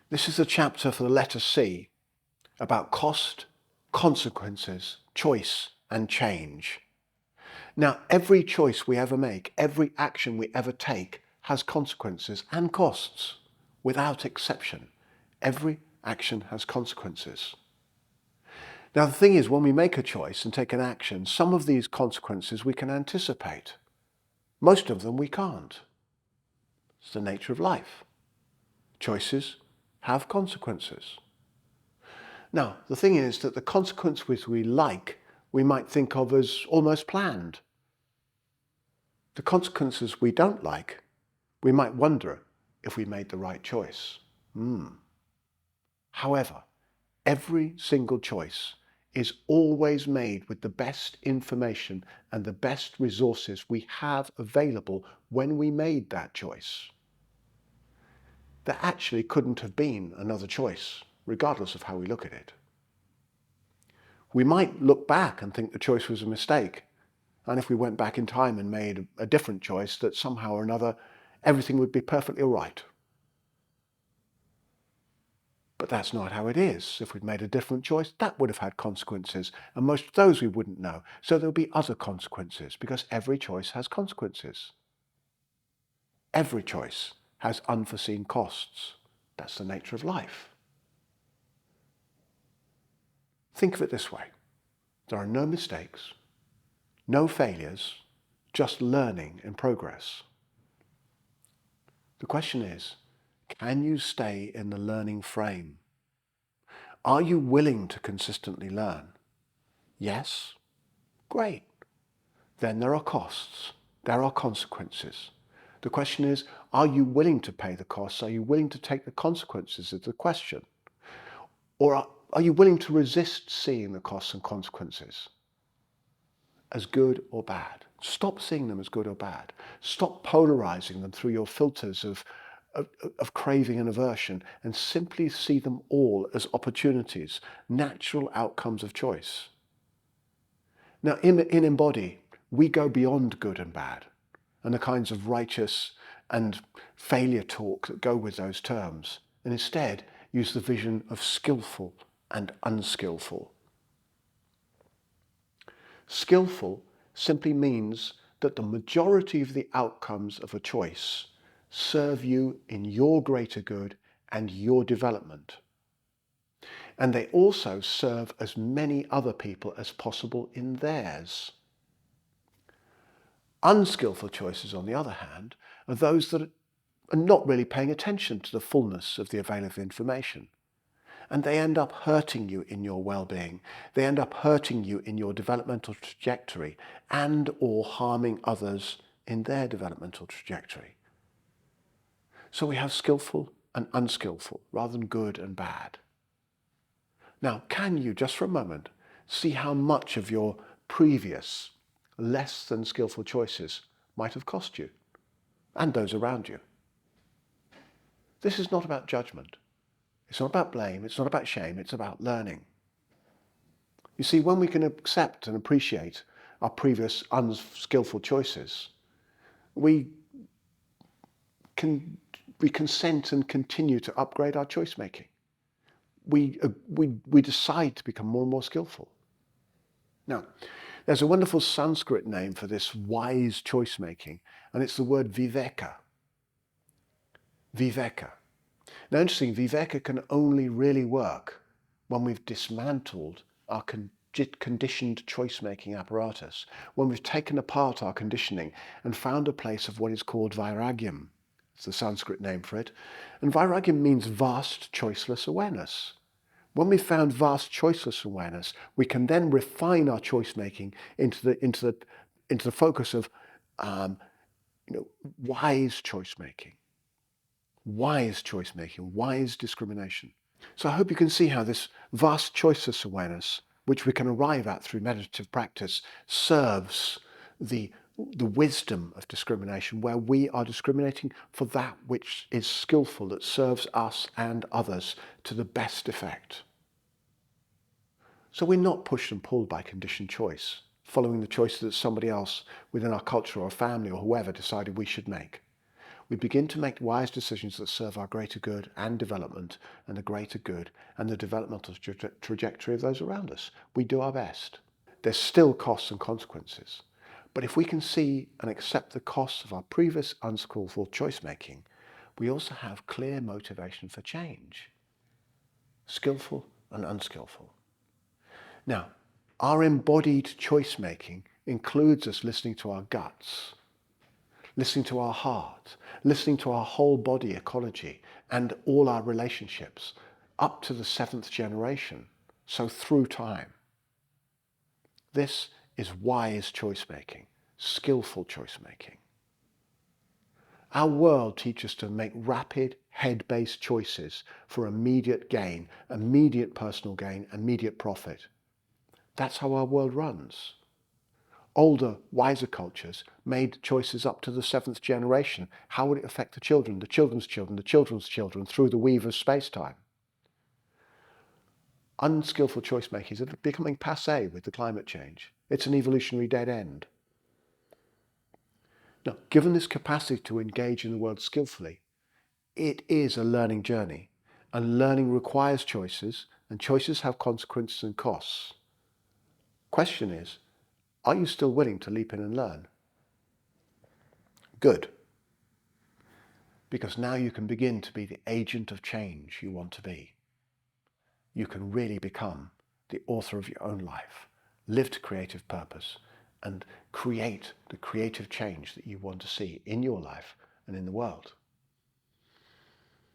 This is a chapter for the letter C about cost, consequences, choice, and change. Now, every choice we ever make, every action we ever take has consequences and costs, without exception. Every action has consequences. Now, the thing is, when we make a choice and take an action, some of these consequences we can anticipate. Most of them we can't. It's the nature of life. Choices have consequences. Now, the thing is that the consequences we like, we might think of as almost planned. The consequences we don't like, we might wonder if we made the right choice. However, every single choice is always made with the best information and the best resources we have available when we made that choice. There actually couldn't have been another choice, regardless of how we look at it. We might look back and think the choice was a mistake, and if we went back in time and made a different choice, that somehow or another everything would be perfectly all right. But that's not how it is. If we'd made a different choice, that would have had consequences, and most of those we wouldn't know. So there'll be other consequences, because every choice has consequences. Every choice has unforeseen costs. That's the nature of life. Think of it this way. There are no mistakes, no failures, just learning and progress. The question is, can you stay in the learning frame? Are you willing to consistently learn? Yes? Great. Then there are costs. There are consequences. The question is, are you willing to pay the costs? Are you willing to take the consequences is the question. Or are you willing to resist seeing the costs and consequences as good or bad? Stop seeing them as good or bad. Stop polarizing them through your filters of craving and aversion, and simply see them all as opportunities, natural outcomes of choice. Now, in Embody, we go beyond good and bad and the kinds of righteous and failure talk that go with those terms, and instead use the vision of skillful and unskillful. Skillful simply means that the majority of the outcomes of a choice serve you in your greater good and your development. And they also serve as many other people as possible in theirs. Unskillful choices, on the other hand, are those that are not really paying attention to the fullness of the available information. And they end up hurting you in your well-being. They end up hurting you in your developmental trajectory and or harming others in their developmental trajectory. So we have skillful and unskillful rather than good and bad. Now, can you, just for a moment, see how much of your previous, less than skillful choices might have cost you and those around you? This is not about judgment. It's not about blame. It's not about shame. It's about learning. You see, when we can accept and appreciate our previous unskillful choices, we consent and continue to upgrade our choice making. We decide to become more and more skillful. Now, there's a wonderful Sanskrit name for this wise choice making, and it's the word viveka. Viveka. Now, interesting, viveka can only really work when we've dismantled our conditioned choice-making apparatus, when we've taken apart our conditioning and found a place of what is called vairagyam. It's the Sanskrit name for it. And vairagyam means vast choiceless awareness. When we've found vast choiceless awareness, we can then refine our choice-making into the focus of wise choice-making. Wise choice-making, wise discrimination. So I hope you can see how this vast choiceless awareness, which we can arrive at through meditative practice, serves the wisdom of discrimination, where we are discriminating for that which is skillful, that serves us and others to the best effect. So we're not pushed and pulled by conditioned choice, following the choices that somebody else within our culture or family or whoever decided we should make. We begin to make wise decisions that serve our greater good and development, and the greater good and the developmental trajectory of those around us. We do our best. There's still costs and consequences. But if we can see and accept the costs of our previous unskillful choice making, we also have clear motivation for change, skillful and unskillful. Now, our embodied choice making includes us listening to our guts, listening to our heart, listening to our whole body ecology and all our relationships up to the 7th generation, so through time. This is wise choice making, skillful choice making. Our world teaches us to make rapid, head-based choices for immediate gain, immediate personal gain, immediate profit. That's how our world runs. Older, wiser cultures made choices up to the 7th generation. How would it affect the children, the children's children, the children's children through the weave of space-time? Unskillful choice making is becoming passé with the climate change. It's an evolutionary dead end. Now, given this capacity to engage in the world skillfully, it is a learning journey, and learning requires choices, and choices have consequences and costs. Question is, are you still willing to leap in and learn? Good. Because now you can begin to be the agent of change you want to be. You can really become the author of your own life, live to creative purpose, and create the creative change that you want to see in your life and in the world.